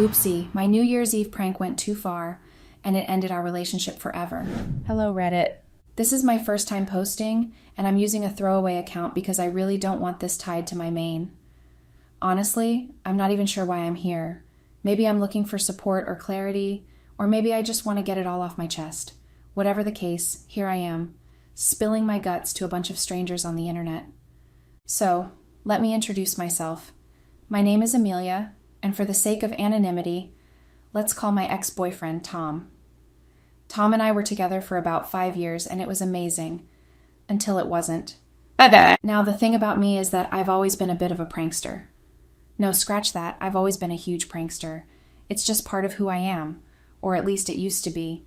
Oopsie, my New Year's Eve prank went too far, and it ended our relationship forever. Hello, Reddit. This is my first time posting, and I'm using a throwaway account because I really don't want this tied to my main. Honestly, I'm not even sure why I'm here. Maybe I'm looking for support or clarity, or maybe I just want to get it all off my chest. Whatever the case, here I am, spilling my guts to a bunch of strangers on the internet. So, let me introduce myself. My name is Amelia, and for the sake of anonymity, let's call my ex-boyfriend Tom. Tom and I were together for about 5 years, and it was amazing. Until it wasn't. Now, the thing about me is that I've always been a bit of a prankster. No, scratch that. I've always been a huge prankster. It's just part of who I am, or at least it used to be.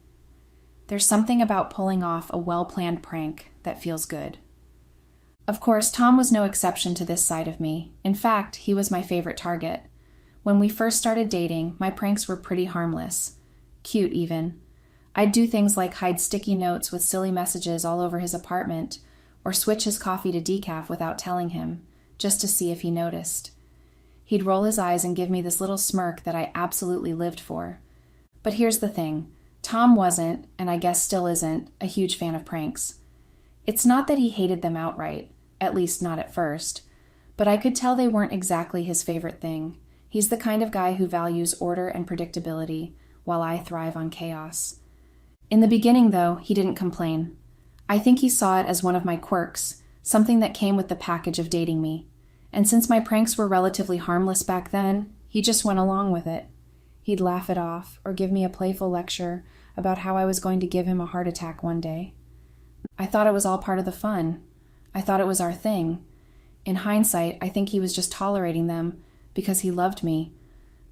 There's something about pulling off a well-planned prank that feels good. Of course, Tom was no exception to this side of me. In fact, he was my favorite target. When we first started dating, my pranks were pretty harmless. Cute, even. I'd do things like hide sticky notes with silly messages all over his apartment, or switch his coffee to decaf without telling him, just to see if he noticed. He'd roll his eyes and give me this little smirk that I absolutely lived for. But here's the thing. Tom wasn't, and I guess still isn't, a huge fan of pranks. It's not that he hated them outright, at least not at first, but I could tell they weren't exactly his favorite thing. He's the kind of guy who values order and predictability, while I thrive on chaos. In the beginning, though, he didn't complain. I think he saw it as one of my quirks, something that came with the package of dating me. And since my pranks were relatively harmless back then, he just went along with it. He'd laugh it off, or give me a playful lecture about how I was going to give him a heart attack one day. I thought it was all part of the fun. I thought it was our thing. In hindsight, I think he was just tolerating them because he loved me,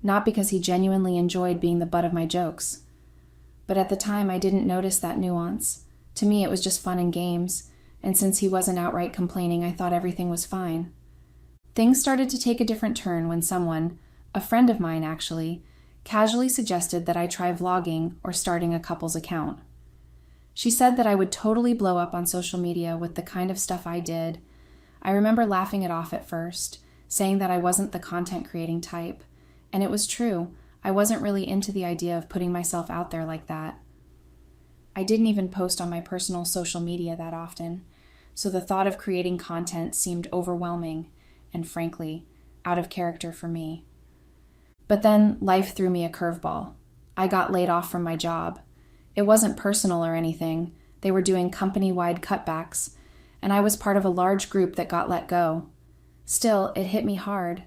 not because he genuinely enjoyed being the butt of my jokes. But at the time, I didn't notice that nuance. To me, it was just fun and games, and since he wasn't outright complaining, I thought everything was fine. Things started to take a different turn when someone, a friend of mine actually, casually suggested that I try vlogging or starting a couple's account. She said that I would totally blow up on social media with the kind of stuff I did. I remember laughing it off at first, saying that I wasn't the content creating type, and it was true. I wasn't really into the idea of putting myself out there like that. I didn't even post on my personal social media that often, so the thought of creating content seemed overwhelming and, frankly, out of character for me. But then life threw me a curveball. I got laid off from my job. It wasn't personal or anything. They were doing company-wide cutbacks, and I was part of a large group that got let go. Still, it hit me hard.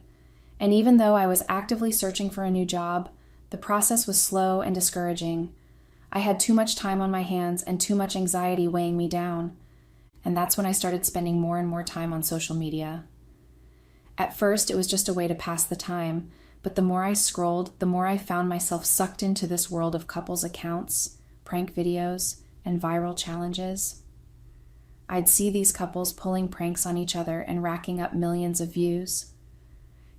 And even though I was actively searching for a new job, the process was slow and discouraging. I had too much time on my hands and too much anxiety weighing me down. And that's when I started spending more and more time on social media. At first, it was just a way to pass the time, but the more I scrolled, the more I found myself sucked into this world of couples accounts, prank videos, and viral challenges. I'd see these couples pulling pranks on each other and racking up millions of views.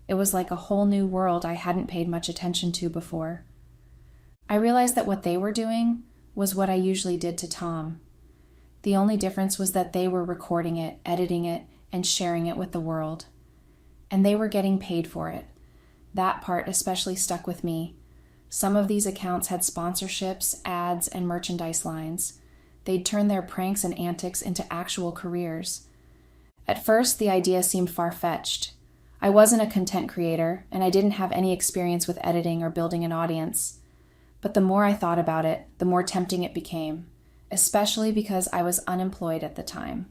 It was like a whole new world I hadn't paid much attention to before. I realized that what they were doing was what I usually did to Tom. The only difference was that they were recording it, editing it, and sharing it with the world. And they were getting paid for it. That part especially stuck with me. Some of these accounts had sponsorships, ads, and merchandise lines. They'd turn their pranks and antics into actual careers. At first, the idea seemed far-fetched. I wasn't a content creator, and I didn't have any experience with editing or building an audience. But the more I thought about it, the more tempting it became, especially because I was unemployed at the time.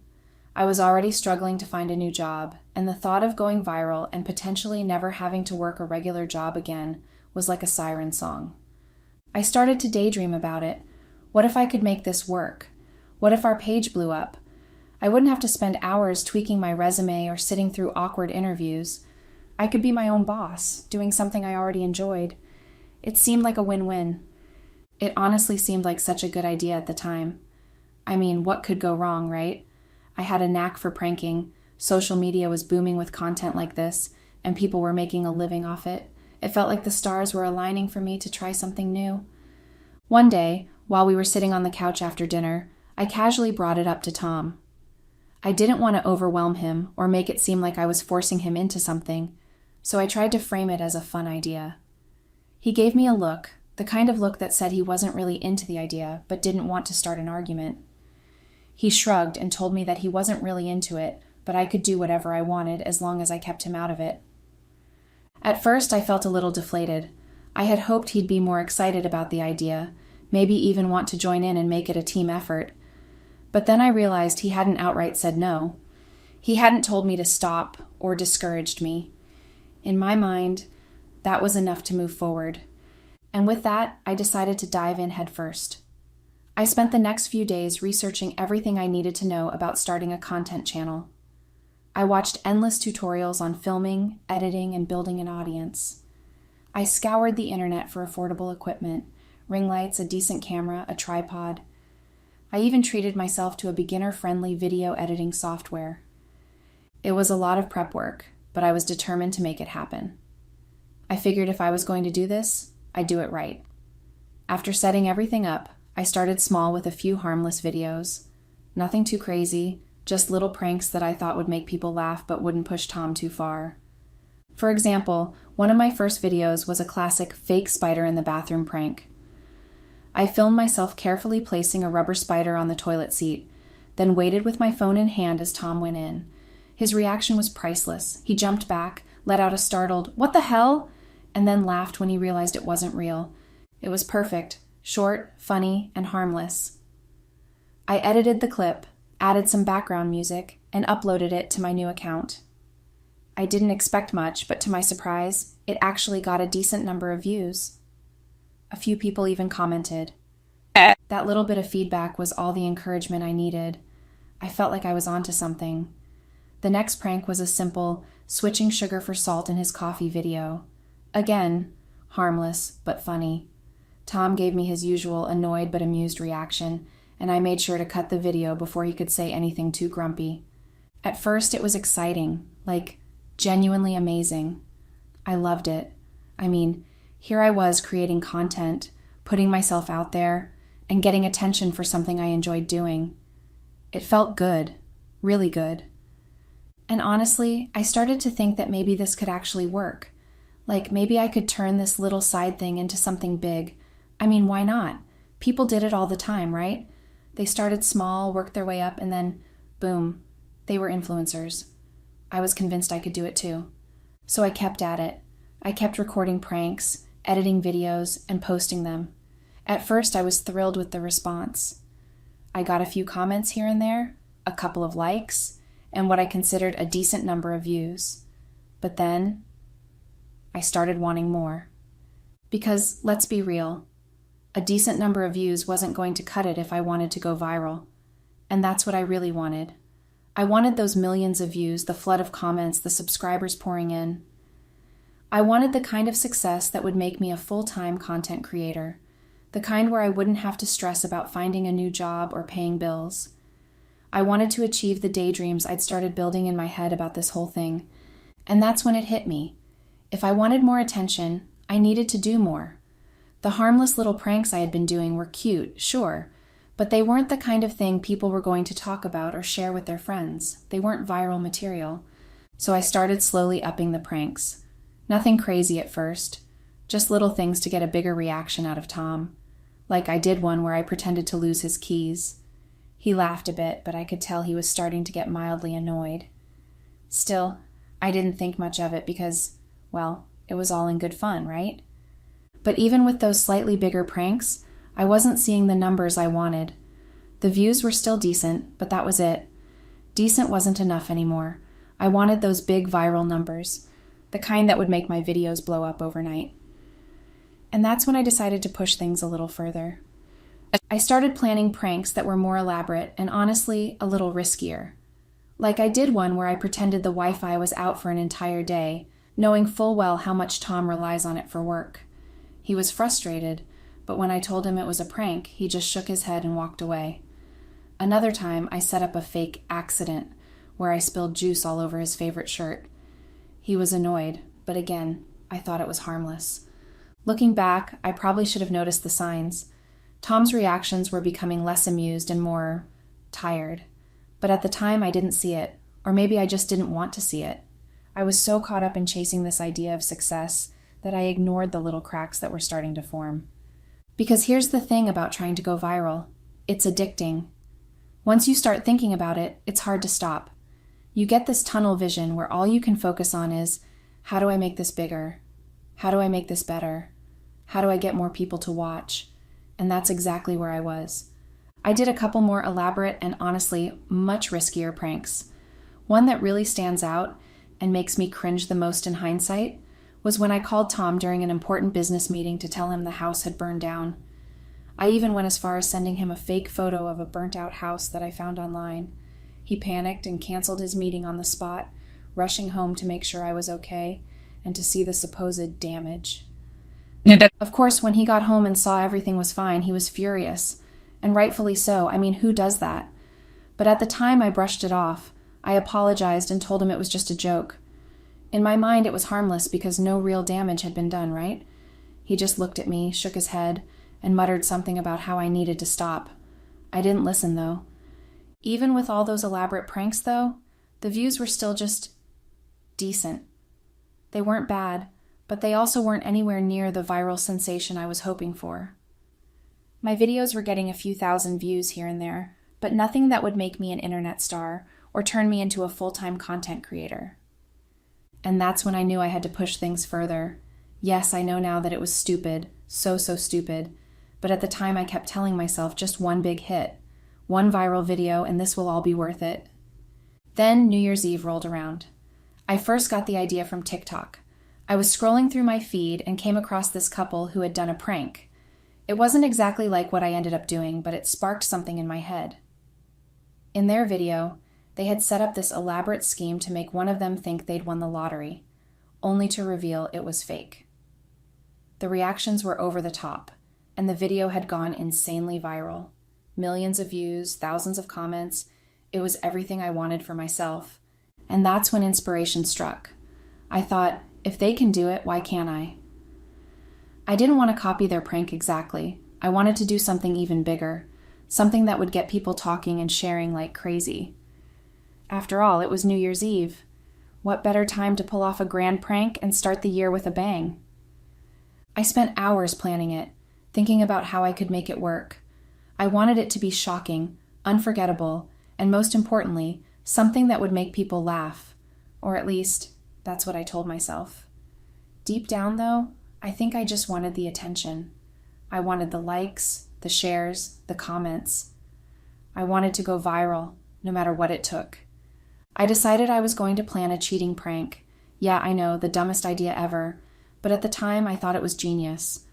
I was already struggling to find a new job, and the thought of going viral and potentially never having to work a regular job again was like a siren song. I started to daydream about it. What if I could make this work? What if our page blew up? I wouldn't have to spend hours tweaking my resume or sitting through awkward interviews. I could be my own boss, doing something I already enjoyed. It seemed like a win-win. It honestly seemed like such a good idea at the time. I mean, what could go wrong, right? I had a knack for pranking. Social media was booming with content like this, and people were making a living off it. It felt like the stars were aligning for me to try something new. One day, while we were sitting on the couch after dinner, I casually brought it up to Tom. I didn't want to overwhelm him or make it seem like I was forcing him into something, so I tried to frame it as a fun idea. He gave me a look, the kind of look that said he wasn't really into the idea, but didn't want to start an argument. He shrugged and told me that he wasn't really into it, but I could do whatever I wanted as long as I kept him out of it. At first, I felt a little deflated. I had hoped he'd be more excited about the idea, maybe even want to join in and make it a team effort. But then I realized he hadn't outright said no. He hadn't told me to stop or discouraged me. In my mind, that was enough to move forward. And with that, I decided to dive in head first. I spent the next few days researching everything I needed to know about starting a content channel. I watched endless tutorials on filming, editing, and building an audience. I scoured the internet for affordable equipment, ring lights, a decent camera, a tripod. I even treated myself to a beginner-friendly video editing software. It was a lot of prep work, but I was determined to make it happen. I figured if I was going to do this, I'd do it right. After setting everything up, I started small with a few harmless videos. Nothing too crazy, just little pranks that I thought would make people laugh but wouldn't push Tom too far. For example, one of my first videos was a classic fake spider in the bathroom prank. I filmed myself carefully placing a rubber spider on the toilet seat, then waited with my phone in hand as Tom went in. His reaction was priceless. He jumped back, let out a startled, "What the hell?" and then laughed when he realized it wasn't real. It was perfect, short, funny, and harmless. I edited the clip, added some background music, and uploaded it to my new account. I didn't expect much, but to my surprise, it actually got a decent number of views. A few people even commented. That little bit of feedback was all the encouragement I needed. I felt like I was onto something. The next prank was a simple, switching sugar for salt in his coffee video. Again, harmless, but funny. Tom gave me his usual annoyed but amused reaction, and I made sure to cut the video before he could say anything too grumpy. At first, it was exciting, like genuinely amazing. I loved it. I mean, here I was creating content, putting myself out there, and getting attention for something I enjoyed doing. It felt good, really good. And honestly, I started to think that maybe this could actually work. Like maybe I could turn this little side thing into something big. I mean, why not? People did it all the time, right? They started small, worked their way up, and then, boom, they were influencers. I was convinced I could do it too. So I kept at it. I kept recording pranks, editing videos, and posting them. At first, I was thrilled with the response. I got a few comments here and there, a couple of likes, and what I considered a decent number of views. But then, I started wanting more. Because, let's be real, a decent number of views wasn't going to cut it if I wanted to go viral. And that's what I really wanted. I wanted those millions of views, the flood of comments, the subscribers pouring in. I wanted the kind of success that would make me a full-time content creator, the kind where I wouldn't have to stress about finding a new job or paying bills. I wanted to achieve the daydreams I'd started building in my head about this whole thing. And that's when it hit me. If I wanted more attention, I needed to do more. The harmless little pranks I had been doing were cute, sure, but they weren't the kind of thing people were going to talk about or share with their friends. They weren't viral material. So I started slowly upping the pranks. Nothing crazy at first, just little things to get a bigger reaction out of Tom. Like I did one where I pretended to lose his keys. He laughed a bit, but I could tell he was starting to get mildly annoyed. Still, I didn't think much of it because, well, it was all in good fun, right? But even with those slightly bigger pranks, I wasn't seeing the numbers I wanted. The views were still decent, but that was it. Decent wasn't enough anymore. I wanted those big viral numbers, the kind that would make my videos blow up overnight. And that's when I decided to push things a little further. I started planning pranks that were more elaborate and honestly a little riskier. Like I did one where I pretended the Wi-Fi was out for an entire day, knowing full well how much Tom relies on it for work. He was frustrated, but when I told him it was a prank, he just shook his head and walked away. Another time, I set up a fake accident where I spilled juice all over his favorite shirt. He was annoyed, but again, I thought it was harmless. Looking back, I probably should have noticed the signs. Tom's reactions were becoming less amused and more tired. But at the time, I didn't see it, or maybe I just didn't want to see it. I was so caught up in chasing this idea of success that I ignored the little cracks that were starting to form. Because here's the thing about trying to go viral. It's addicting. Once you start thinking about it, it's hard to stop. You get this tunnel vision where all you can focus on is, how do I make this bigger? How do I make this better? How do I get more people to watch? And that's exactly where I was. I did a couple more elaborate and honestly much riskier pranks. One that really stands out and makes me cringe the most in hindsight was when I called Tom during an important business meeting to tell him the house had burned down. I even went as far as sending him a fake photo of a burnt-out house that I found online. He panicked and canceled his meeting on the spot, rushing home to make sure I was okay and to see the supposed damage. Of course, when he got home and saw everything was fine, he was furious. And rightfully so. I mean, who does that? But at the time, I brushed it off. I apologized and told him it was just a joke. In my mind, it was harmless because no real damage had been done, right? He just looked at me, shook his head, and muttered something about how I needed to stop. I didn't listen, though. Even with all those elaborate pranks, though, the views were still just decent. They weren't bad, but they also weren't anywhere near the viral sensation I was hoping for. My videos were getting a few thousand views here and there, but nothing that would make me an internet star or turn me into a full-time content creator. And that's when I knew I had to push things further. Yes, I know now that it was stupid, so stupid, but at the time I kept telling myself just one big hit, one viral video, and this will all be worth it. Then New Year's Eve rolled around. I first got the idea from TikTok. I was scrolling through my feed and came across this couple who had done a prank. It wasn't exactly like what I ended up doing, but it sparked something in my head. In their video, they had set up this elaborate scheme to make one of them think they'd won the lottery, only to reveal it was fake. The reactions were over the top, and the video had gone insanely viral. Millions of views, thousands of comments. It was everything I wanted for myself. And that's when inspiration struck. I thought, if they can do it, why can't I? I didn't want to copy their prank exactly. I wanted to do something even bigger, something that would get people talking and sharing like crazy. After all, it was New Year's Eve. What better time to pull off a grand prank and start the year with a bang? I spent hours planning it, thinking about how I could make it work. I wanted it to be shocking, unforgettable, and most importantly, something that would make people laugh. Or at least, that's what I told myself. Deep down, though, I think I just wanted the attention. I wanted the likes, the shares, the comments. I wanted to go viral, no matter what it took. I decided I was going to plan a cheating prank. Yeah, I know, the dumbest idea ever, but at the time I thought it was genius.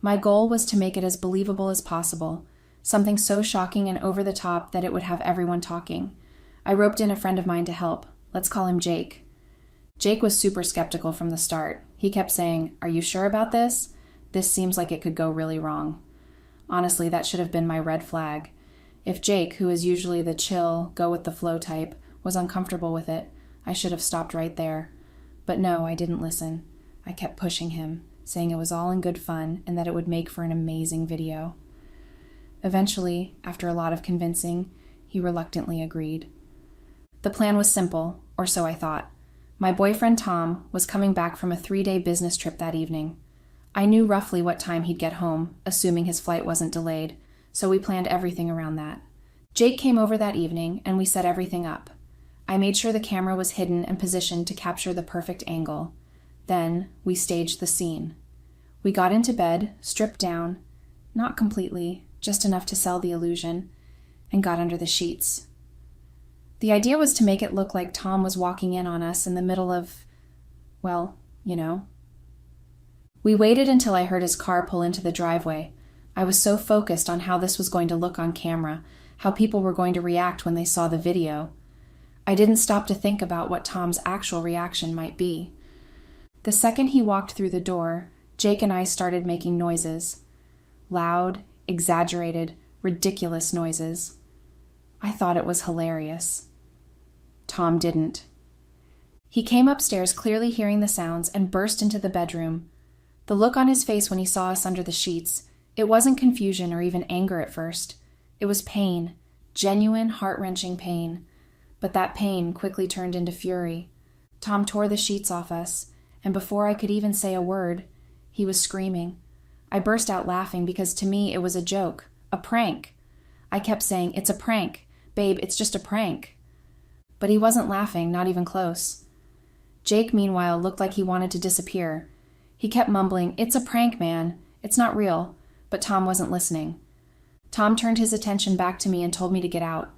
My goal was to make it as believable as possible, something so shocking and over the top that it would have everyone talking. I roped in a friend of mine to help. Let's call him Jake. Jake was super skeptical from the start. He kept saying, "Are you sure about this? This seems like it could go really wrong." Honestly, that should have been my red flag. If Jake, who is usually the chill, go-with-the-flow type, was uncomfortable with it, I should have stopped right there. But no, I didn't listen. I kept pushing him, saying it was all in good fun and that it would make for an amazing video. Eventually, after a lot of convincing, he reluctantly agreed. The plan was simple, or so I thought. My boyfriend Tom was coming back from a 3-day business trip that evening. I knew roughly what time he'd get home, assuming his flight wasn't delayed, so we planned everything around that. Jake came over that evening, and we set everything up. I made sure the camera was hidden and positioned to capture the perfect angle. Then, we staged the scene. We got into bed, stripped down, not completely, just enough to sell the illusion, and got under the sheets. The idea was to make it look like Tom was walking in on us in the middle of, well, you know. We waited until I heard his car pull into the driveway. I was so focused on how this was going to look on camera, how people were going to react when they saw the video. I didn't stop to think about what Tom's actual reaction might be. The second he walked through the door, Jake and I started making noises. Loud, exaggerated, ridiculous noises. I thought it was hilarious. Tom didn't. He came upstairs clearly hearing the sounds and burst into the bedroom. The look on his face when he saw us under the sheets, it wasn't confusion or even anger at first. It was pain, genuine, heart-wrenching pain. But that pain quickly turned into fury. Tom tore the sheets off us, and before I could even say a word, he was screaming. I burst out laughing because to me it was a joke, a prank. I kept saying, "It's a prank. Babe, it's just a prank." But he wasn't laughing, not even close. Jake, meanwhile, looked like he wanted to disappear. He kept mumbling, "It's a prank, man. It's not real." But Tom wasn't listening. Tom turned his attention back to me and told me to get out.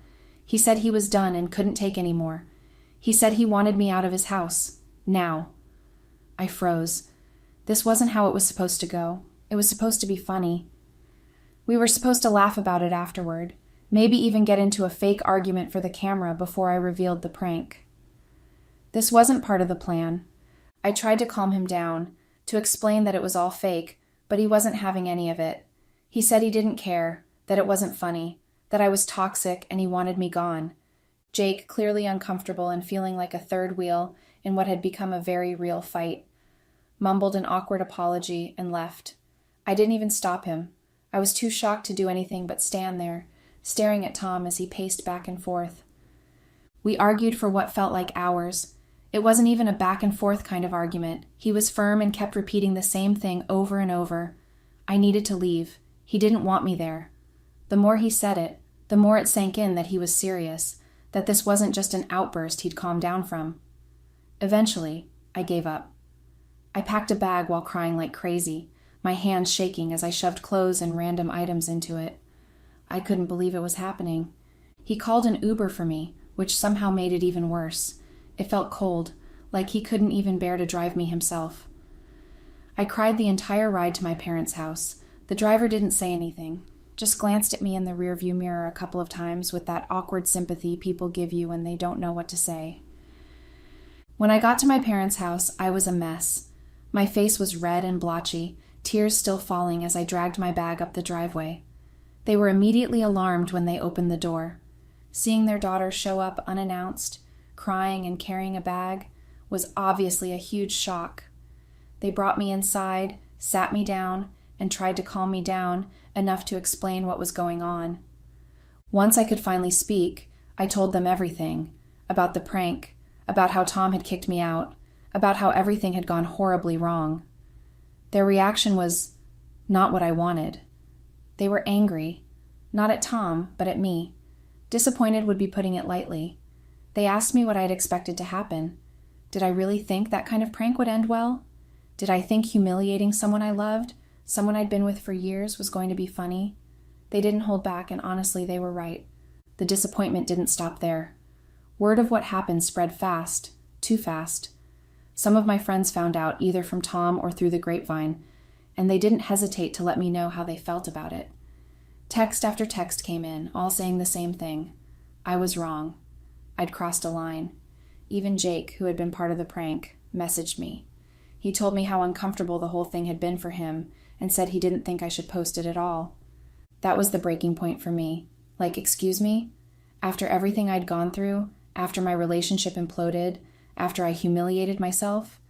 He said he was done and couldn't take any more. He said he wanted me out of his house. Now. I froze. This wasn't how it was supposed to go. It was supposed to be funny. We were supposed to laugh about it afterward, maybe even get into a fake argument for the camera before I revealed the prank. This wasn't part of the plan. I tried to calm him down, to explain that it was all fake, but he wasn't having any of it. He said he didn't care, that it wasn't funny, that I was toxic and he wanted me gone. Jake, clearly uncomfortable and feeling like a third wheel in what had become a very real fight, mumbled an awkward apology and left. I didn't even stop him. I was too shocked to do anything but stand there, staring at Tom as he paced back and forth. We argued for what felt like hours. It wasn't even a back and forth kind of argument. He was firm and kept repeating the same thing over and over. I needed to leave. He didn't want me there. The more he said it, the more it sank in that he was serious, that this wasn't just an outburst he'd calm down from. Eventually, I gave up. I packed a bag while crying like crazy, my hands shaking as I shoved clothes and random items into it. I couldn't believe it was happening. He called an Uber for me, which somehow made it even worse. It felt cold, like he couldn't even bear to drive me himself. I cried the entire ride to my parents' house. The driver didn't say anything, just glanced at me in the rearview mirror a couple of times with that awkward sympathy people give you when they don't know what to say. When I got to my parents' house, I was a mess. My face was red and blotchy, tears still falling as I dragged my bag up the driveway. They were immediately alarmed when they opened the door. Seeing their daughter show up unannounced, crying and carrying a bag, was obviously a huge shock. They brought me inside, sat me down, and tried to calm me down enough to explain what was going on. Once I could finally speak, I told them everything, about the prank, about how Tom had kicked me out, about how everything had gone horribly wrong. Their reaction was not what I wanted. They were angry, not at Tom, but at me. Disappointed would be putting it lightly. They asked me what I had expected to happen. Did I really think that kind of prank would end well? Did I think humiliating someone I loved, someone I'd been with for years, was going to be funny? They didn't hold back, and honestly, they were right. The disappointment didn't stop there. Word of what happened spread fast, too fast. Some of my friends found out, either from Tom or through the grapevine, and they didn't hesitate to let me know how they felt about it. Text after text came in, all saying the same thing. I was wrong. I'd crossed a line. Even Jake, who had been part of the prank, messaged me. He told me how uncomfortable the whole thing had been for him and said he didn't think I should post it at all. That was the breaking point for me. Like, excuse me? After everything I'd gone through, after my relationship imploded, after I humiliated myself,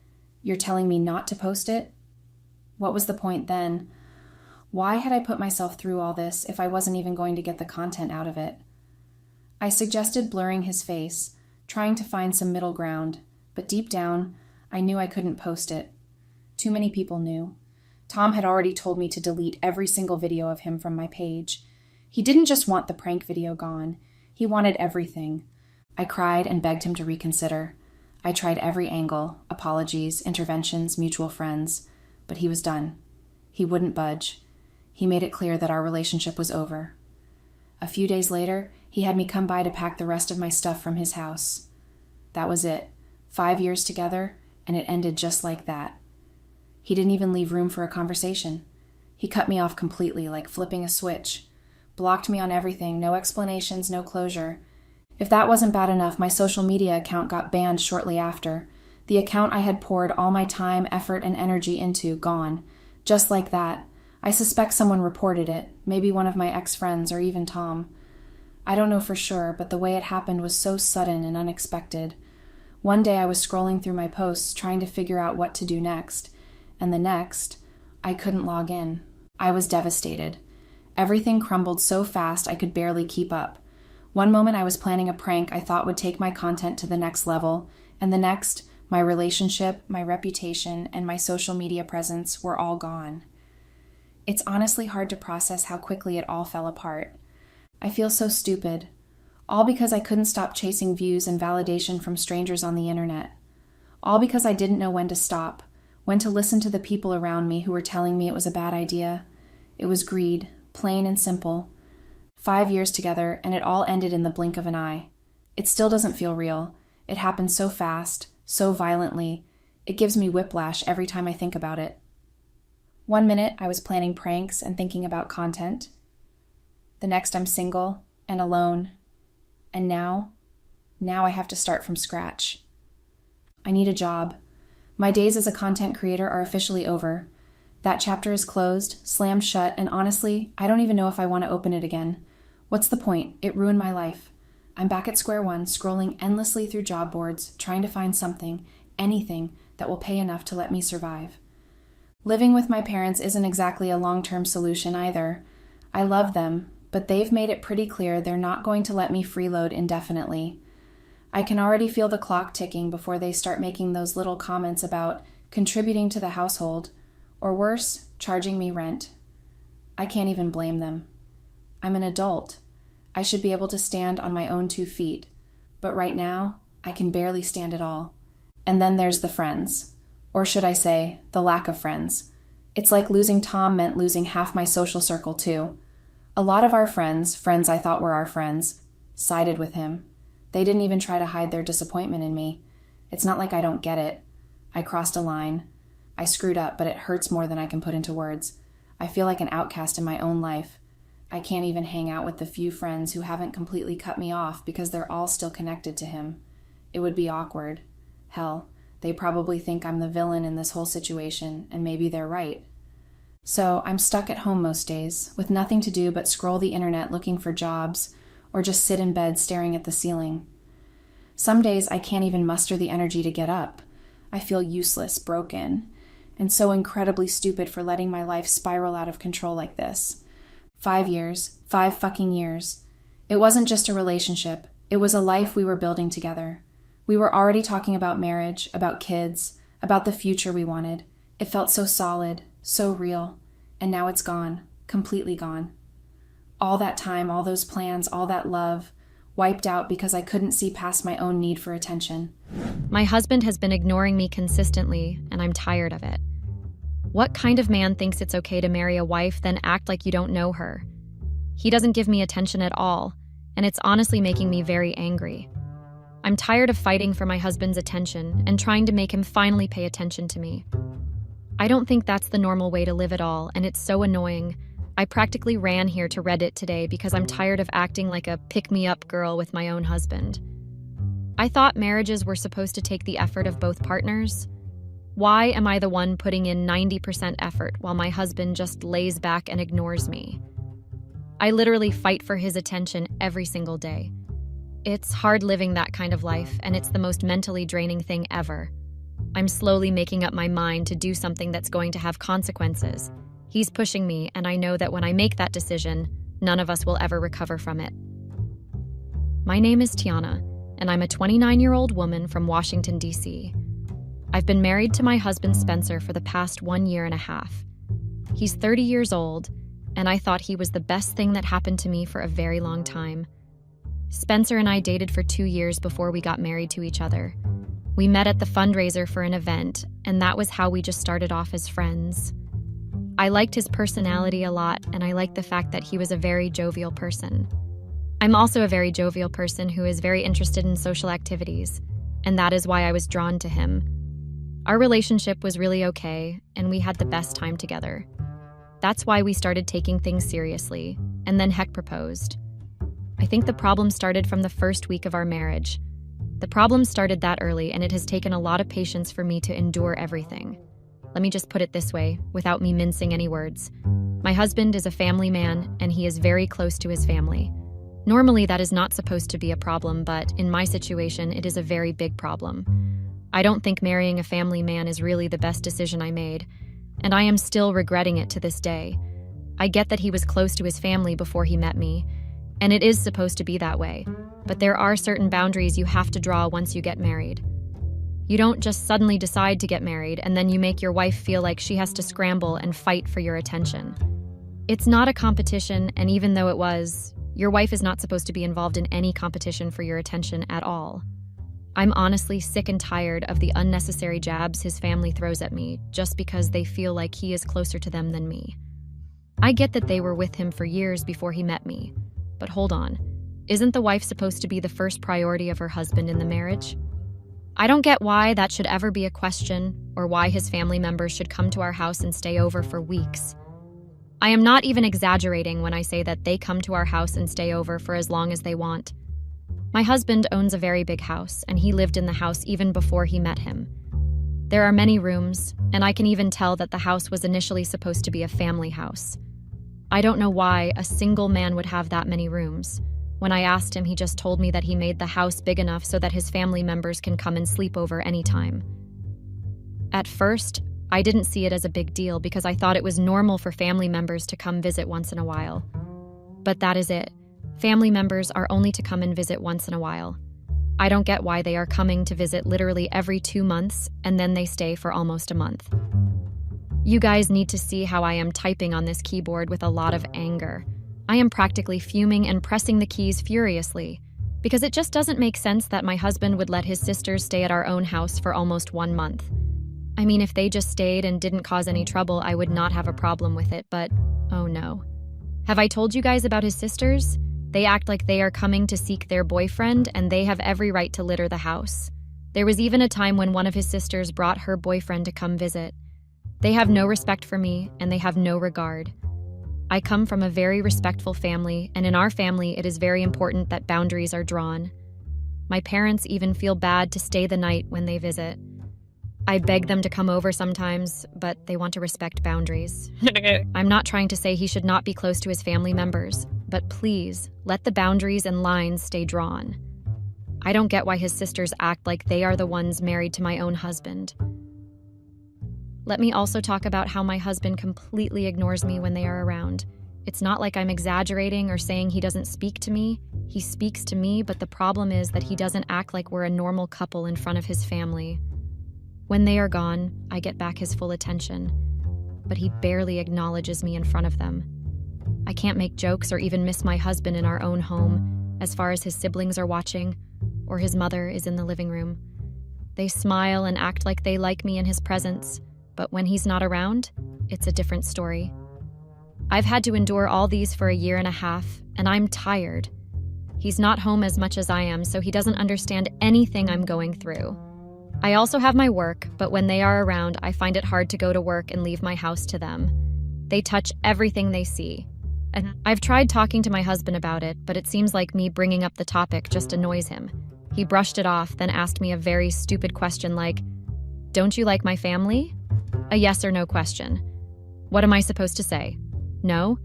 you're telling me not to post it? What was the point then? Why had I put myself through all this if I wasn't even going to get the content out of it? I suggested blurring his face, trying to find some middle ground, but deep down, I knew I couldn't post it. Too many people knew. Tom had already told me to delete every single video of him from my page. He didn't just want the prank video gone. He wanted everything. I cried and begged him to reconsider. I tried every angle, apologies, interventions, mutual friends, but he was done. He wouldn't budge. He made it clear that our relationship was over. A few days later, he had me come by to pack the rest of my stuff from his house. That was it. 5 years together, and it ended just like that. He didn't even leave room for a conversation. He cut me off completely, like flipping a switch. Blocked me on everything, no explanations, no closure. If that wasn't bad enough, my social media account got banned shortly after. The account I had poured all my time, effort, and energy into, gone. Just like that. I suspect someone reported it, maybe one of my ex-friends or even Tom. I don't know for sure, but the way it happened was so sudden and unexpected. One day I was scrolling through my posts, trying to figure out what to do next, and the next, I couldn't log in. I was devastated. Everything crumbled so fast I could barely keep up. One moment I was planning a prank I thought would take my content to the next level, and the next, My relationship, my reputation, and my social media presence were all gone. It's honestly hard to process how quickly it all fell apart. I feel so stupid, all because I couldn't stop chasing views and validation from strangers on the internet. All because I didn't know when to stop, when to listen to the people around me who were telling me it was a bad idea. It was greed, plain and simple. 5 years together, and it all ended in the blink of an eye. It still doesn't feel real. It happened so fast, so violently. It gives me whiplash every time I think about it. One minute, I was planning pranks and thinking about content. The next, I'm single and alone. And now I have to start from scratch. I need a job. My days as a content creator are officially over. That chapter is closed, slammed shut, and honestly, I don't even know if I want to open it again. What's the point? It ruined my life. I'm back at square one, scrolling endlessly through job boards, trying to find something, anything, that will pay enough to let me survive. Living with my parents isn't exactly a long-term solution either. I love them, but they've made it pretty clear they're not going to let me freeload indefinitely. I can already feel the clock ticking before they start making those little comments about contributing to the household, or worse, charging me rent. I can't even blame them. I'm an adult. I should be able to stand on my own 2 feet, but right now, I can barely stand at all. And then there's the friends. Or should I say, the lack of friends. It's like losing Tom meant losing half my social circle too. A lot of our friends I thought were our friends, sided with him. They didn't even try to hide their disappointment in me. It's not like I don't get it. I crossed a line. I screwed up, but it hurts more than I can put into words. I feel like an outcast in my own life. I can't even hang out with the few friends who haven't completely cut me off because they're all still connected to him. It would be awkward. Hell, they probably think I'm the villain in this whole situation, and maybe they're right. So I'm stuck at home most days, with nothing to do but scroll the internet looking for jobs, or just sit in bed staring at the ceiling. Some days I can't even muster the energy to get up. I feel useless, broken, and so incredibly stupid for letting my life spiral out of control like this. 5 years, 5 fucking years. It wasn't just a relationship, it was a life we were building together. We were already talking about marriage, about kids, about the future we wanted. It felt so solid, so real, and now it's gone, completely gone. All that time, all those plans, all that love, wiped out because I couldn't see past my own need for attention. My husband has been ignoring me consistently, and I'm tired of it. What kind of man thinks it's okay to marry a wife, then act like you don't know her? He doesn't give me attention at all, and it's honestly making me very angry. I'm tired of fighting for my husband's attention and trying to make him finally pay attention to me. I don't think that's the normal way to live at all, and it's so annoying. I practically ran here to Reddit today because I'm tired of acting like a pick-me-up girl with my own husband. I thought marriages were supposed to take the effort of both partners. Why am I the one putting in 90% effort while my husband just lays back and ignores me? I literally fight for his attention every single day. It's hard living that kind of life, and it's the most mentally draining thing ever. I'm slowly making up my mind to do something that's going to have consequences. He's pushing me, and I know that when I make that decision, none of us will ever recover from it. My name is Tiana, and I'm a 29-year-old woman from Washington, D.C. I've been married to my husband Spencer for the past 1 year and a half. He's 30 years old, and I thought he was the best thing that happened to me for a very long time. Spencer and I dated for 2 years before we got married to each other. We met at the fundraiser for an event, and that was how we just started off as friends. I liked his personality a lot, and I liked the fact that he was a very jovial person. I'm also a very jovial person who is very interested in social activities, and that is why I was drawn to him. Our relationship was really okay, and we had the best time together. That's why we started taking things seriously, and then Heck proposed. I think the problem started from the first week of our marriage. The problem started that early, and it has taken a lot of patience for me to endure everything. Let me just put it this way, without me mincing any words. My husband is a family man, and he is very close to his family. Normally, that is not supposed to be a problem, but in my situation, it is a very big problem. I don't think marrying a family man is really the best decision I made, and I am still regretting it to this day. I get that he was close to his family before he met me, and it is supposed to be that way, but there are certain boundaries you have to draw once you get married. You don't just suddenly decide to get married and then you make your wife feel like she has to scramble and fight for your attention. It's not a competition, and even though it was, your wife is not supposed to be involved in any competition for your attention at all. I'm honestly sick and tired of the unnecessary jabs his family throws at me just because they feel like he is closer to them than me. I get that they were with him for years before he met me, but hold on. Isn't the wife supposed to be the first priority of her husband in the marriage? I don't get why that should ever be a question, or why his family members should come to our house and stay over for weeks. I am not even exaggerating when I say that they come to our house and stay over for as long as they want. My husband owns a very big house, and he lived in the house even before he met him. There are many rooms, and I can even tell that the house was initially supposed to be a family house. I don't know why a single man would have that many rooms. When I asked him, he just told me that he made the house big enough so that his family members can come and sleep over anytime. At first, I didn't see it as a big deal because I thought it was normal for family members to come visit once in a while. But that is it. Family members are only to come and visit once in a while. I don't get why they are coming to visit literally every 2 months and then they stay for almost a month. You guys need to see how I am typing on this keyboard with a lot of anger. I am practically fuming and pressing the keys furiously, because it just doesn't make sense that my husband would let his sisters stay at our own house for almost 1 month. I mean, if they just stayed and didn't cause any trouble, I would not have a problem with it, but oh no. Have I told you guys about his sisters? They act like they are coming to seek their boyfriend, and they have every right to litter the house. There was even a time when one of his sisters brought her boyfriend to come visit. They have no respect for me, and they have no regard. I come from a very respectful family, and in our family it is very important that boundaries are drawn. My parents even feel bad to stay the night when they visit. I beg them to come over sometimes, but they want to respect boundaries. I'm not trying to say he should not be close to his family members, but please, let the boundaries and lines stay drawn. I don't get why his sisters act like they are the ones married to my own husband. Let me also talk about how my husband completely ignores me when they are around. It's not like I'm exaggerating or saying he doesn't speak to me. He speaks to me, but the problem is that he doesn't act like we're a normal couple in front of his family. When they are gone, I get back his full attention, but he barely acknowledges me in front of them. I can't make jokes or even miss my husband in our own home, as far as his siblings are watching, or his mother is in the living room. They smile and act like they like me in his presence, but when he's not around, it's a different story. I've had to endure all these for 1.5 years, and I'm tired. He's not home as much as I am, so he doesn't understand anything I'm going through. I also have my work, but when they are around, I find it hard to go to work and leave my house to them. They touch everything they see. And I've tried talking to my husband about it, but it seems like me bringing up the topic just annoys him. He brushed it off, then asked me a very stupid question like, "Don't you like my family?" A yes or no question. What am I supposed to say? No?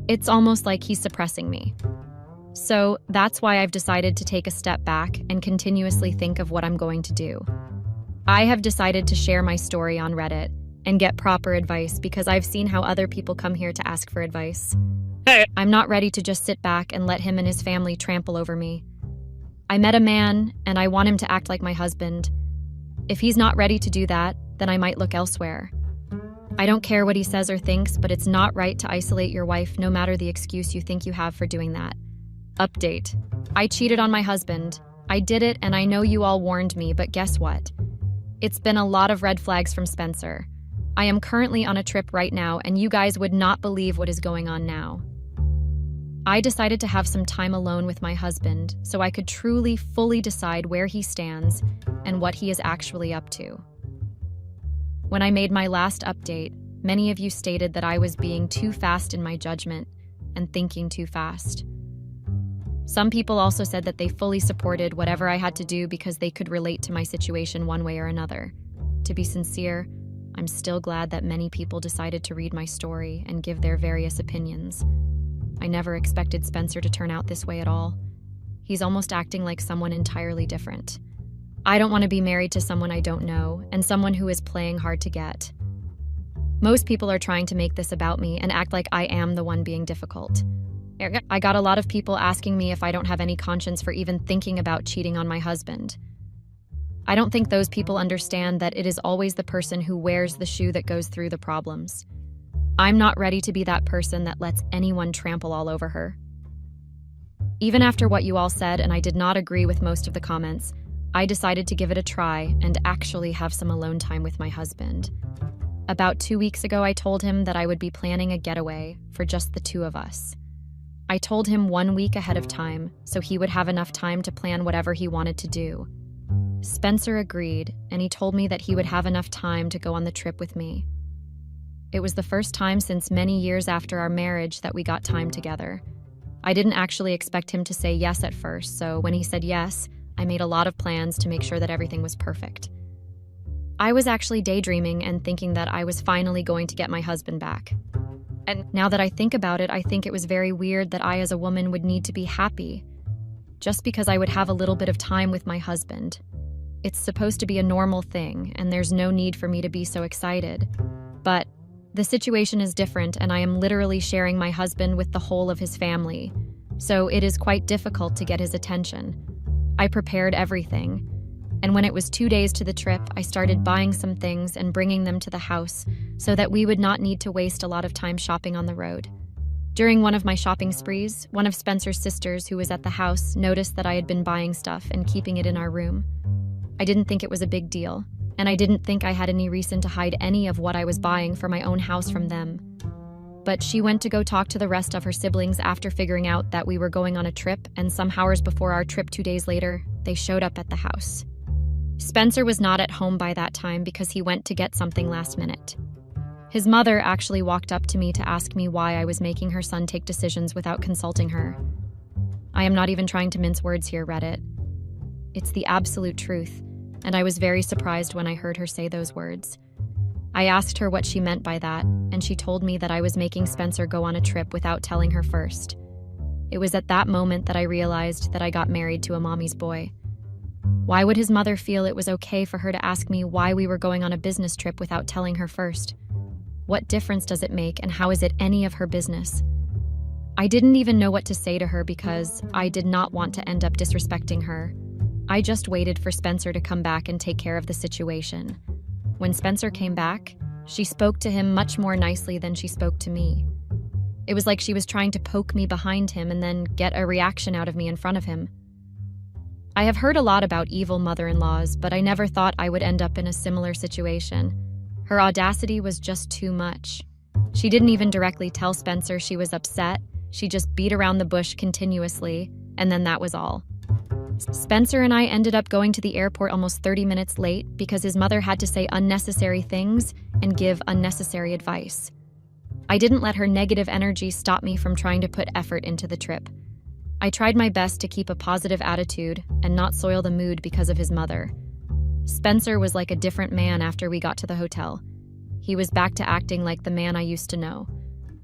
It's almost like he's suppressing me. So that's why I've decided to take a step back and continuously think of what I'm going to do. I have decided to share my story on Reddit and get proper advice because I've seen how other people come here to ask for advice. I'm not ready to just sit back and let him and his family trample over me. I met a man, and I want him to act like my husband. If he's not ready to do that, then I might look elsewhere. I don't care what he says or thinks, but it's not right to isolate your wife no matter the excuse you think you have for doing that. Update. I cheated on my husband. I did it, and I know you all warned me, but guess what? It's been a lot of red flags from Spencer. I am currently on a trip right now, and you guys would not believe what is going on now. I decided to have some time alone with my husband so I could truly, fully decide where he stands and what he is actually up to. When I made my last update, many of you stated that I was being too fast in my judgment and thinking too fast. Some people also said that they fully supported whatever I had to do because they could relate to my situation one way or another. To be sincere, I'm still glad that many people decided to read my story and give their various opinions. I never expected Spencer to turn out this way at all. He's almost acting like someone entirely different. I don't want to be married to someone I don't know and someone who is playing hard to get. Most people are trying to make this about me and act like I am the one being difficult. I got a lot of people asking me if I don't have any conscience for even thinking about cheating on my husband. I don't think those people understand that it is always the person who wears the shoe that goes through the problems. I'm not ready to be that person that lets anyone trample all over her. Even after what you all said, and I did not agree with most of the comments, I decided to give it a try and actually have some alone time with my husband. About 2 weeks ago, I told him that I would be planning a getaway for just the two of us. I told him 1 week ahead of time so he would have enough time to plan whatever he wanted to do. Spencer agreed, and he told me that he would have enough time to go on the trip with me. It was the first time since many years after our marriage that we got time together. I didn't actually expect him to say yes at first, so when he said yes, I made a lot of plans to make sure that everything was perfect. I was actually daydreaming and thinking that I was finally going to get my husband back. And now that I think about it, I think it was very weird that I as a woman would need to be happy just because I would have a little bit of time with my husband. It's supposed to be a normal thing, and there's no need for me to be so excited. But the situation is different, and I am literally sharing my husband with the whole of his family, so it is quite difficult to get his attention. I prepared everything, and when it was 2 days to the trip, I started buying some things and bringing them to the house so that we would not need to waste a lot of time shopping on the road. During one of my shopping sprees, one of Spencer's sisters who was at the house noticed that I had been buying stuff and keeping it in our room. I didn't think it was a big deal, and I didn't think I had any reason to hide any of what I was buying for my own house from them. But she went to go talk to the rest of her siblings after figuring out that we were going on a trip, and some hours before our trip 2 days later, they showed up at the house. Spencer was not at home by that time because he went to get something last minute. His mother actually walked up to me to ask me why I was making her son take decisions without consulting her. I am not even trying to mince words here, Reddit. It's the absolute truth, and I was very surprised when I heard her say those words. I asked her what she meant by that, and she told me that I was making Spencer go on a trip without telling her first. It was at that moment that I realized that I got married to a mommy's boy. Why would his mother feel it was okay for her to ask me why we were going on a business trip without telling her first? What difference does it make, and how is it any of her business? I didn't even know what to say to her because I did not want to end up disrespecting her. I just waited for Spencer to come back and take care of the situation. When Spencer came back, she spoke to him much more nicely than she spoke to me. It was like she was trying to poke me behind him and then get a reaction out of me in front of him. I have heard a lot about evil mother-in-laws, but I never thought I would end up in a similar situation. Her audacity was just too much. She didn't even directly tell Spencer she was upset. She just beat around the bush continuously, and then that was all. Spencer and I ended up going to the airport almost 30 minutes late because his mother had to say unnecessary things and give unnecessary advice. I didn't let her negative energy stop me from trying to put effort into the trip. I tried my best to keep a positive attitude and not soil the mood because of his mother. Spencer was like a different man after we got to the hotel. He was back to acting like the man I used to know.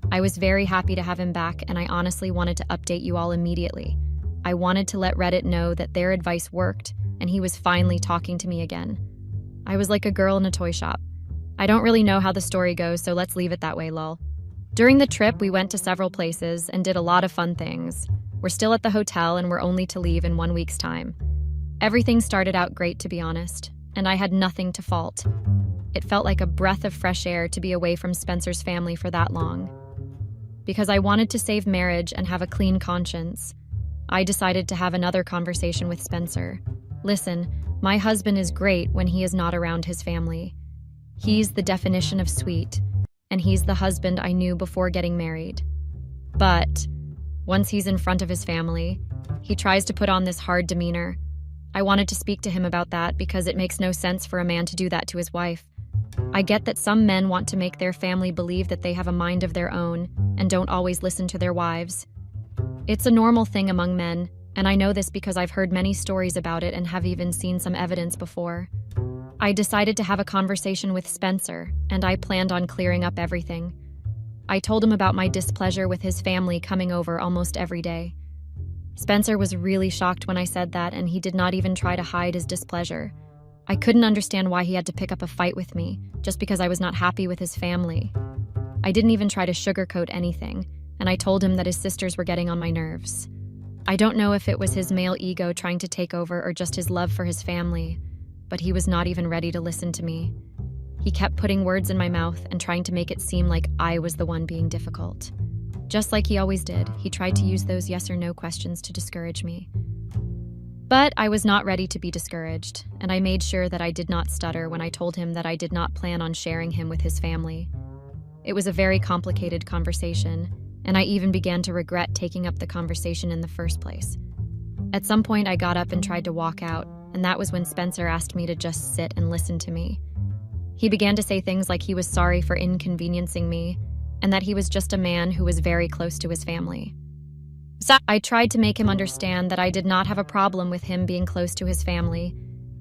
I was very happy to have him back, and I honestly wanted to update you all immediately. I wanted to let Reddit know that their advice worked, and he was finally talking to me again. I was like a girl in a toy shop. I don't really know how the story goes, so let's leave it that way, lol. During the trip, we went to several places and did a lot of fun things. We're still at the hotel, and we're only to leave in 1 week's time. Everything started out great, to be honest, and I had nothing to fault. It felt like a breath of fresh air to be away from Spencer's family for that long. Because I wanted to save marriage and have a clean conscience, I decided to have another conversation with Spencer. Listen, my husband is great when he is not around his family. He's the definition of sweet, and he's the husband I knew before getting married. But once he's in front of his family, he tries to put on this hard demeanor. I wanted to speak to him about that because it makes no sense for a man to do that to his wife. I get that some men want to make their family believe that they have a mind of their own and don't always listen to their wives. It's a normal thing among men, and I know this because I've heard many stories about it and have even seen some evidence before. I decided to have a conversation with Spencer, and I planned on clearing up everything. I told him about my displeasure with his family coming over almost every day. Spencer was really shocked when I said that, and he did not even try to hide his displeasure. I couldn't understand why he had to pick up a fight with me, just because I was not happy with his family. I didn't even try to sugarcoat anything, and I told him that his sisters were getting on my nerves. I don't know if it was his male ego trying to take over or just his love for his family, but he was not even ready to listen to me. He kept putting words in my mouth and trying to make it seem like I was the one being difficult. Just like he always did, he tried to use those yes or no questions to discourage me. But I was not ready to be discouraged, and I made sure that I did not stutter when I told him that I did not plan on sharing him with his family. It was a very complicated conversation, and I even began to regret taking up the conversation in the first place. At some point, I got up and tried to walk out, and that was when Spencer asked me to just sit and listen to me. He began to say things like he was sorry for inconveniencing me, and that he was just a man who was very close to his family. So I tried to make him understand that I did not have a problem with him being close to his family,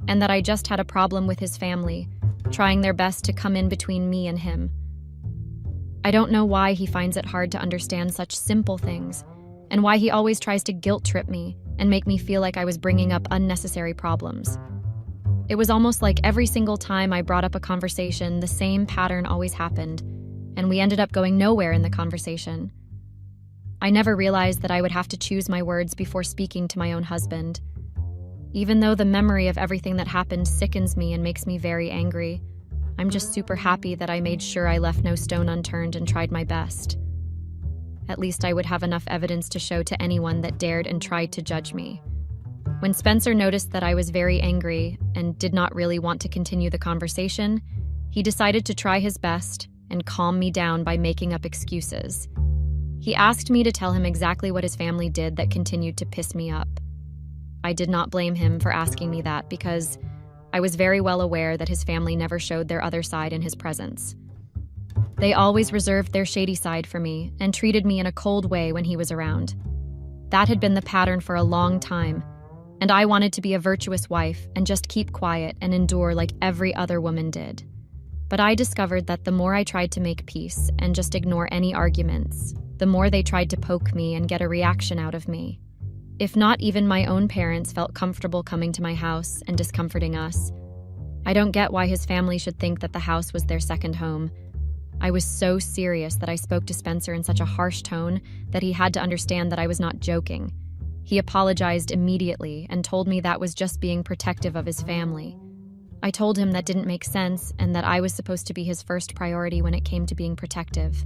and that I just had a problem with his family, trying their best to come in between me and him. I don't know why he finds it hard to understand such simple things, and why he always tries to guilt trip me and make me feel like I was bringing up unnecessary problems. It was almost like every single time I brought up a conversation, the same pattern always happened, and we ended up going nowhere in the conversation. I never realized that I would have to choose my words before speaking to my own husband. Even though the memory of everything that happened sickens me and makes me very angry, I'm just super happy that I made sure I left no stone unturned and tried my best. At least I would have enough evidence to show to anyone that dared and tried to judge me. When Spencer noticed that I was very angry and did not really want to continue the conversation, he decided to try his best and calm me down by making up excuses. He asked me to tell him exactly what his family did that continued to piss me up. I did not blame him for asking me that because I was very well aware that his family never showed their other side in his presence. They always reserved their shady side for me and treated me in a cold way when he was around. That had been the pattern for a long time, and I wanted to be a virtuous wife and just keep quiet and endure like every other woman did. But I discovered that the more I tried to make peace and just ignore any arguments, the more they tried to poke me and get a reaction out of me. If not even my own parents felt comfortable coming to my house and discomforting us, I don't get why his family should think that the house was their second home. I was so serious that I spoke to Spencer in such a harsh tone that he had to understand that I was not joking. He apologized immediately and told me that was just being protective of his family. I told him that didn't make sense and that I was supposed to be his first priority when it came to being protective.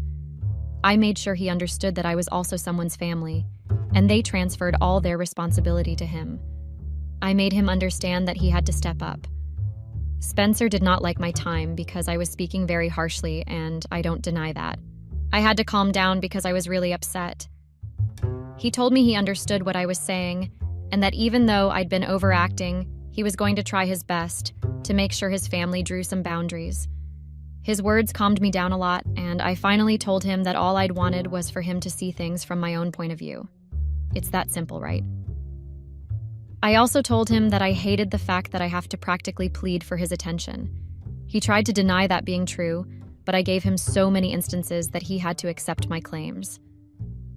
I made sure he understood that I was also someone's family, and they transferred all their responsibility to him. I made him understand that he had to step up. Spencer did not like my time because I was speaking very harshly, and I don't deny that. I had to calm down because I was really upset. He told me he understood what I was saying, and that even though I'd been overacting, he was going to try his best to make sure his family drew some boundaries. His words calmed me down a lot, and I finally told him that all I'd wanted was for him to see things from my own point of view. It's that simple, right? I also told him that I hated the fact that I have to practically plead for his attention. He tried to deny that being true, but I gave him so many instances that he had to accept my claims.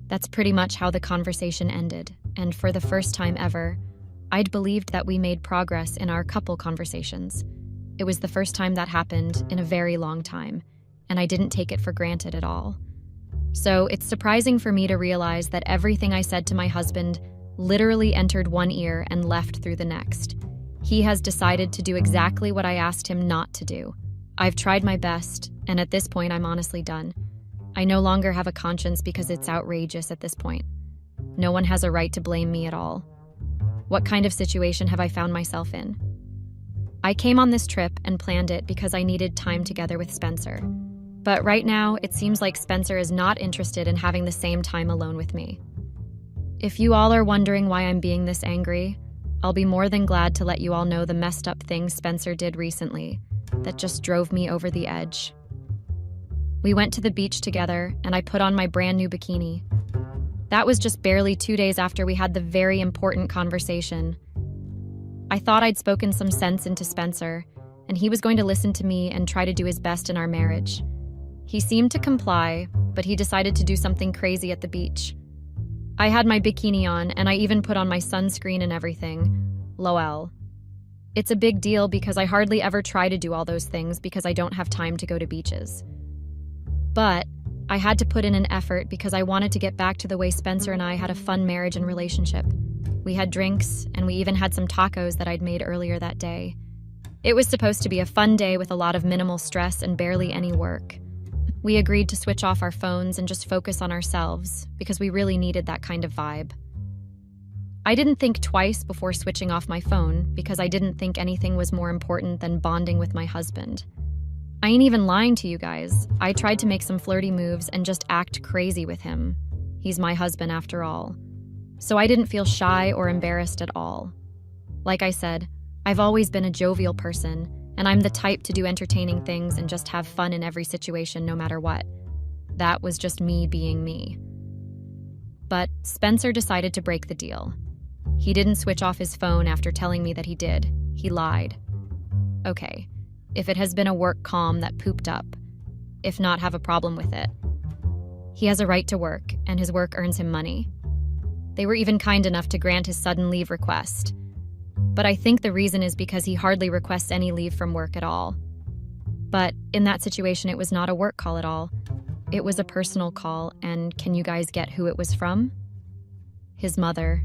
That's pretty much how the conversation ended, and for the first time ever, I'd believed that we made progress in our couple conversations. It was the first time that happened in a very long time, and I didn't take it for granted at all. So it's surprising for me to realize that everything I said to my husband literally entered one ear and left through the next. He has decided to do exactly what I asked him not to do. I've tried my best, and at this point I'm honestly done. I no longer have a conscience because it's outrageous at this point. No one has a right to blame me at all. What kind of situation have I found myself in? I came on this trip and planned it because I needed time together with Spencer. But right now, it seems like Spencer is not interested in having the same time alone with me. If you all are wondering why I'm being this angry, I'll be more than glad to let you all know the messed up things Spencer did recently that just drove me over the edge. We went to the beach together, and I put on my brand new bikini. That was just barely 2 days after we had the very important conversation. I thought I'd spoken some sense into Spencer, and he was going to listen to me and try to do his best in our marriage. He seemed to comply, but he decided to do something crazy at the beach. I had my bikini on, and I even put on my sunscreen and everything. Lol. It's a big deal because I hardly ever try to do all those things because I don't have time to go to beaches. But I had to put in an effort because I wanted to get back to the way Spencer and I had a fun marriage and relationship. We had drinks, and we even had some tacos that I'd made earlier that day. It was supposed to be a fun day with a lot of minimal stress and barely any work. We agreed to switch off our phones and just focus on ourselves because we really needed that kind of vibe. I didn't think twice before switching off my phone because I didn't think anything was more important than bonding with my husband. I ain't even lying to you guys. I tried to make some flirty moves and just act crazy with him. He's my husband after all. So I didn't feel shy or embarrassed at all. Like I said, I've always been a jovial person, and I'm the type to do entertaining things and just have fun in every situation no matter what. That was just me being me. But Spencer decided to break the deal. He didn't switch off his phone after telling me that he did. He lied. Okay, if it has been a work calm that pooped up. If not, have a problem with it. He has a right to work, and his work earns him money. They were even kind enough to grant his sudden leave request. But I think the reason is because he hardly requests any leave from work at all. But in that situation, it was not a work call at all. It was a personal call, and can you guys get who it was from? His mother.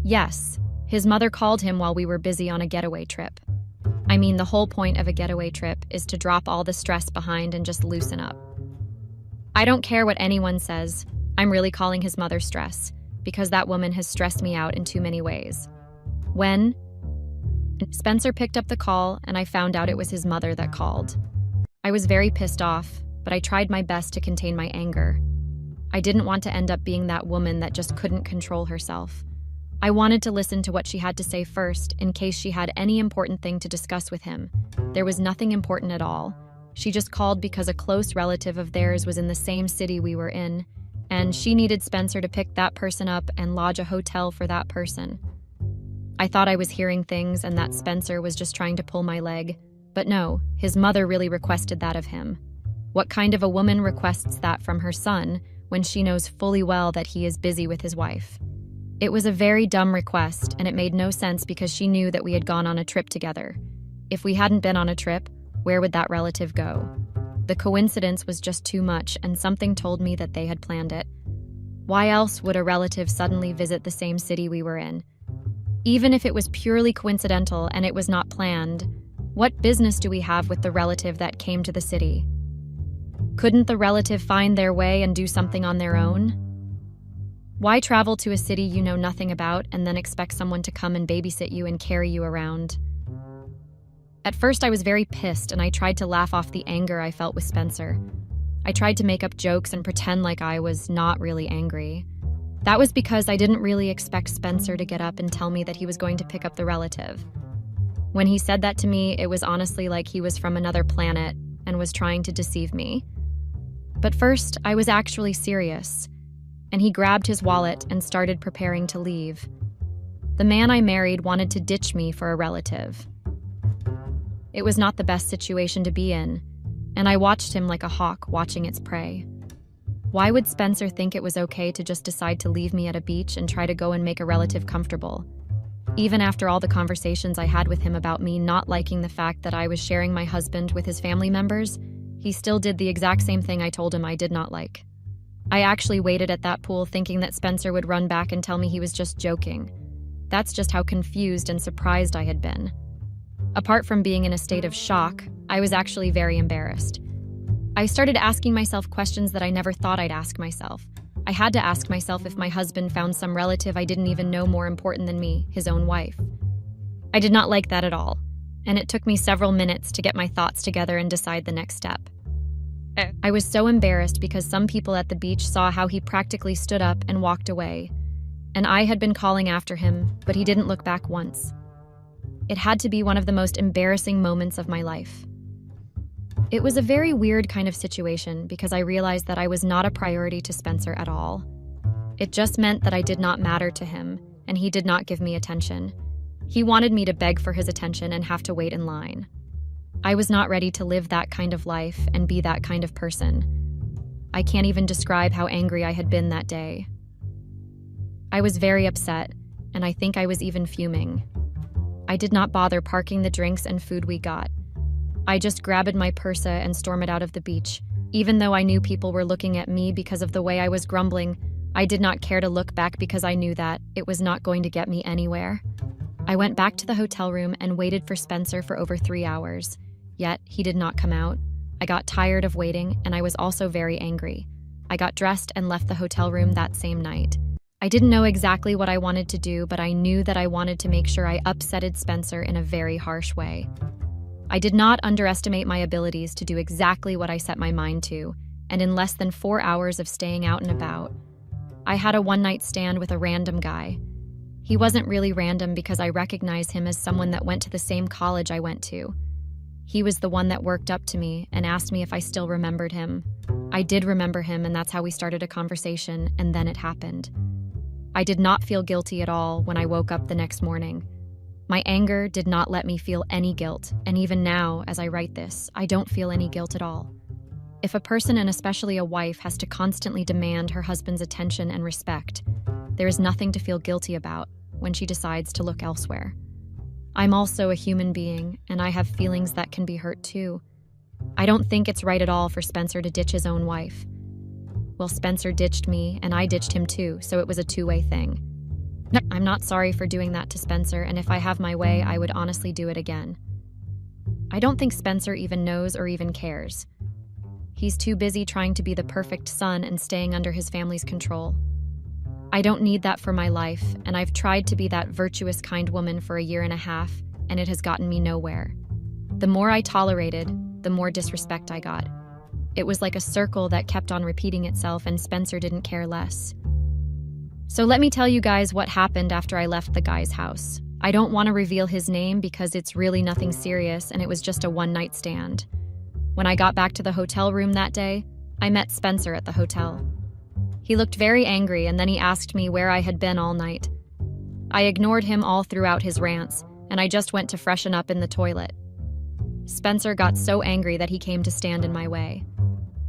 Yes, his mother called him while we were busy on a getaway trip. I mean, the whole point of a getaway trip is to drop all the stress behind and just loosen up. I don't care what anyone says. I'm really calling his mother stress, because that woman has stressed me out in too many ways. When Spencer picked up the call and I found out it was his mother that called. I was very pissed off, but I tried my best to contain my anger. I didn't want to end up being that woman that just couldn't control herself. I wanted to listen to what she had to say first in case she had any important thing to discuss with him. There was nothing important at all. She just called because a close relative of theirs was in the same city we were in, and she needed Spencer to pick that person up and lodge a hotel for that person. I thought I was hearing things and that Spencer was just trying to pull my leg, but no, his mother really requested that of him. What kind of a woman requests that from her son when she knows fully well that he is busy with his wife? It was a very dumb request, and it made no sense because she knew that we had gone on a trip together. If we hadn't been on a trip, where would that relative go? The coincidence was just too much, and something told me that they had planned it. Why else would a relative suddenly visit the same city we were in? Even if it was purely coincidental and it was not planned, what business do we have with the relative that came to the city? Couldn't the relative find their way and do something on their own? Why travel to a city you know nothing about and then expect someone to come and babysit you and carry you around? At first, I was very pissed and I tried to laugh off the anger I felt with Spencer. I tried to make up jokes and pretend like I was not really angry. That was because I didn't really expect Spencer to get up and tell me that he was going to pick up the relative. When he said that to me, it was honestly like he was from another planet and was trying to deceive me. But first, I was actually serious. And he grabbed his wallet and started preparing to leave. The man I married wanted to ditch me for a relative. It was not the best situation to be in, and I watched him like a hawk watching its prey. Why would Spencer think it was okay to just decide to leave me at a beach and try to go and make a relative comfortable? Even after all the conversations I had with him about me not liking the fact that I was sharing my husband with his family members, he still did the exact same thing I told him I did not like. I actually waited at that pool thinking that Spencer would run back and tell me he was just joking. That's just how confused and surprised I had been. Apart from being in a state of shock, I was actually very embarrassed. I started asking myself questions that I never thought I'd ask myself. I had to ask myself if my husband found some relative I didn't even know more important than me, his own wife. I did not like that at all, and it took me several minutes to get my thoughts together and decide the next step. I was so embarrassed because some people at the beach saw how he practically stood up and walked away, and I had been calling after him, but he didn't look back once. It had to be one of the most embarrassing moments of my life. It was a very weird kind of situation because I realized that I was not a priority to Spencer at all. It just meant that I did not matter to him, and he did not give me attention. He wanted me to beg for his attention and have to wait in line. I was not ready to live that kind of life and be that kind of person. I can't even describe how angry I had been that day. I was very upset, and I think I was even fuming. I did not bother parking the drinks and food we got. I just grabbed my purse and stormed out of the beach. Even though I knew people were looking at me because of the way I was grumbling, I did not care to look back because I knew that it was not going to get me anywhere. I went back to the hotel room and waited for Spencer for over 3 hours, yet he did not come out. I got tired of waiting, and I was also very angry. I got dressed and left the hotel room that same night. I didn't know exactly what I wanted to do, but I knew that I wanted to make sure I upsetted Spencer in a very harsh way. I did not underestimate my abilities to do exactly what I set my mind to, and in less than 4 hours of staying out and about, I had a one-night stand with a random guy. He wasn't really random because I recognized him as someone that went to the same college I went to. He was the one that worked up to me and asked me if I still remembered him. I did remember him, and that's how we started a conversation, and then it happened. I did not feel guilty at all when I woke up the next morning. My anger did not let me feel any guilt, and even now, as I write this, I don't feel any guilt at all. If a person, and especially a wife, has to constantly demand her husband's attention and respect, there is nothing to feel guilty about when she decides to look elsewhere. I'm also a human being, and I have feelings that can be hurt too. I don't think it's right at all for Spencer to ditch his own wife. Well, Spencer ditched me, and I ditched him too, so it was a two-way thing. No, I'm not sorry for doing that to Spencer, and if I have my way, I would honestly do it again. I don't think Spencer even knows or even cares. He's too busy trying to be the perfect son and staying under his family's control. I don't need that for my life, and I've tried to be that virtuous, kind woman for a year and a half, and it has gotten me nowhere. The more I tolerated, the more disrespect I got. It was like a circle that kept on repeating itself, and Spencer didn't care less. So let me tell you guys what happened after I left the guy's house. I don't want to reveal his name because it's really nothing serious, and it was just a one-night stand. When I got back to the hotel room that day, I met Spencer at the hotel. He looked very angry, and then he asked me where I had been all night. I ignored him all throughout his rants, and I just went to freshen up in the toilet. Spencer got so angry that he came to stand in my way.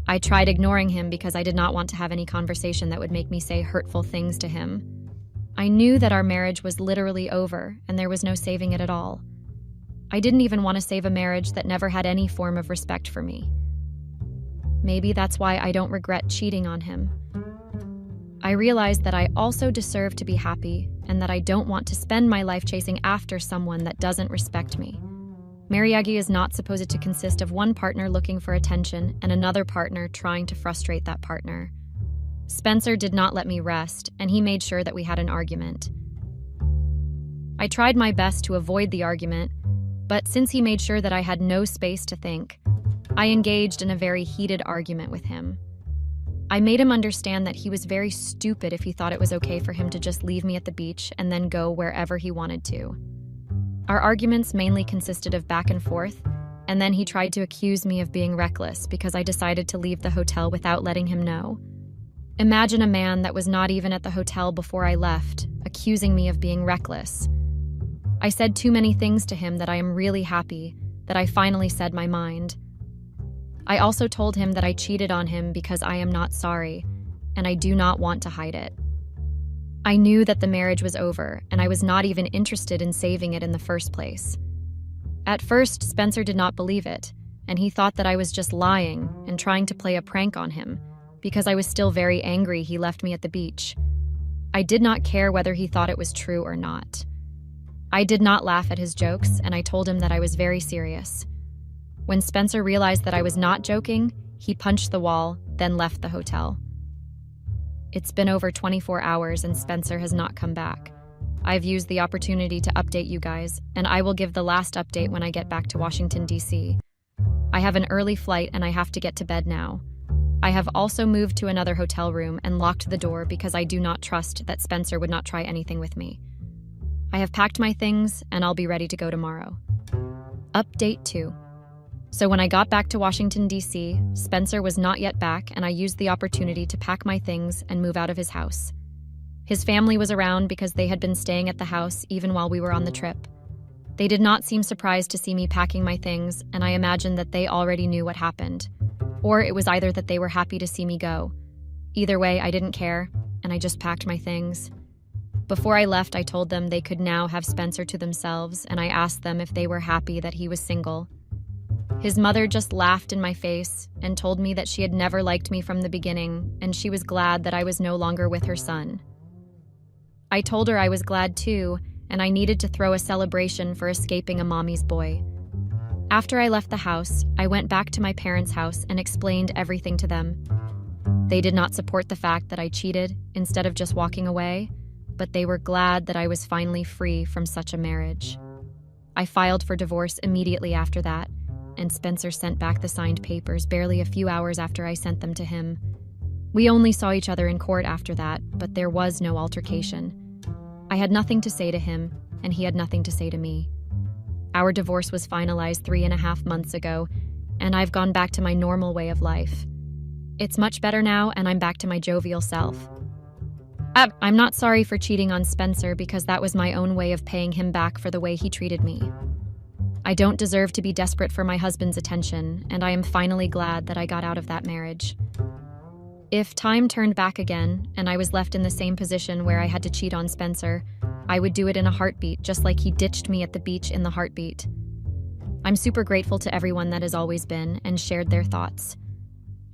I tried ignoring him because I did not want to have any conversation that would make me say hurtful things to him. I knew that our marriage was literally over, and there was no saving it at all. I didn't even want to save a marriage that never had any form of respect for me. Maybe that's why I don't regret cheating on him. I realized that I also deserve to be happy, and that I don't want to spend my life chasing after someone that doesn't respect me. Marriage is not supposed to consist of one partner looking for attention and another partner trying to frustrate that partner. Spencer did not let me rest, and he made sure that we had an argument. I tried my best to avoid the argument, but since he made sure that I had no space to think, I engaged in a very heated argument with him. I made him understand that he was very stupid if he thought it was okay for him to just leave me at the beach and then go wherever he wanted to. Our arguments mainly consisted of back and forth, and then he tried to accuse me of being reckless because I decided to leave the hotel without letting him know. Imagine a man that was not even at the hotel before I left, accusing me of being reckless. I said too many things to him that I am really happy that I finally said my mind. I also told him that I cheated on him because I am not sorry, and I do not want to hide it. I knew that the marriage was over, and I was not even interested in saving it in the first place. At first, Spencer did not believe it, and he thought that I was just lying and trying to play a prank on him, because I was still very angry he left me at the beach. I did not care whether he thought it was true or not. I did not laugh at his jokes, and I told him that I was very serious. When Spencer realized that I was not joking, he punched the wall, then left the hotel. It's been over 24 hours and Spencer has not come back. I've used the opportunity to update you guys, and I will give the last update when I get back to Washington, D.C. I have an early flight and I have to get to bed now. I have also moved to another hotel room and locked the door because I do not trust that Spencer would not try anything with me. I have packed my things and I'll be ready to go tomorrow. Update 2. So when I got back to Washington, D.C., Spencer was not yet back, and I used the opportunity to pack my things and move out of his house. His family was around because they had been staying at the house even while we were on the trip. They did not seem surprised to see me packing my things, and I imagined that they already knew what happened. Or it was either that they were happy to see me go. Either way, I didn't care, and I just packed my things. Before I left, I told them they could now have Spencer to themselves, and I asked them if they were happy that he was single. His mother just laughed in my face and told me that she had never liked me from the beginning, and she was glad that I was no longer with her son. I told her I was glad too, and I needed to throw a celebration for escaping a mommy's boy. After I left the house, I went back to my parents' house and explained everything to them. They did not support the fact that I cheated instead of just walking away, but they were glad that I was finally free from such a marriage. I filed for divorce immediately after that, and Spencer sent back the signed papers barely a few hours after I sent them to him. We only saw each other in court after that, but there was no altercation. I had nothing to say to him, and he had nothing to say to me. Our divorce was finalized 3.5 months ago, and I've gone back to my normal way of life. It's much better now, and I'm back to my jovial self. I'm not sorry for cheating on Spencer because that was my own way of paying him back for the way he treated me. I don't deserve to be desperate for my husband's attention, and I am finally glad that I got out of that marriage. If time turned back again, and I was left in the same position where I had to cheat on Spencer, I would do it in a heartbeat, just like he ditched me at the beach in the heartbeat. I'm super grateful to everyone that has always been and shared their thoughts.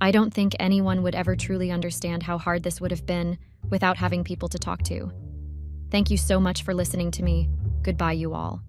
I don't think anyone would ever truly understand how hard this would have been without having people to talk to. Thank you so much for listening to me. Goodbye, you all.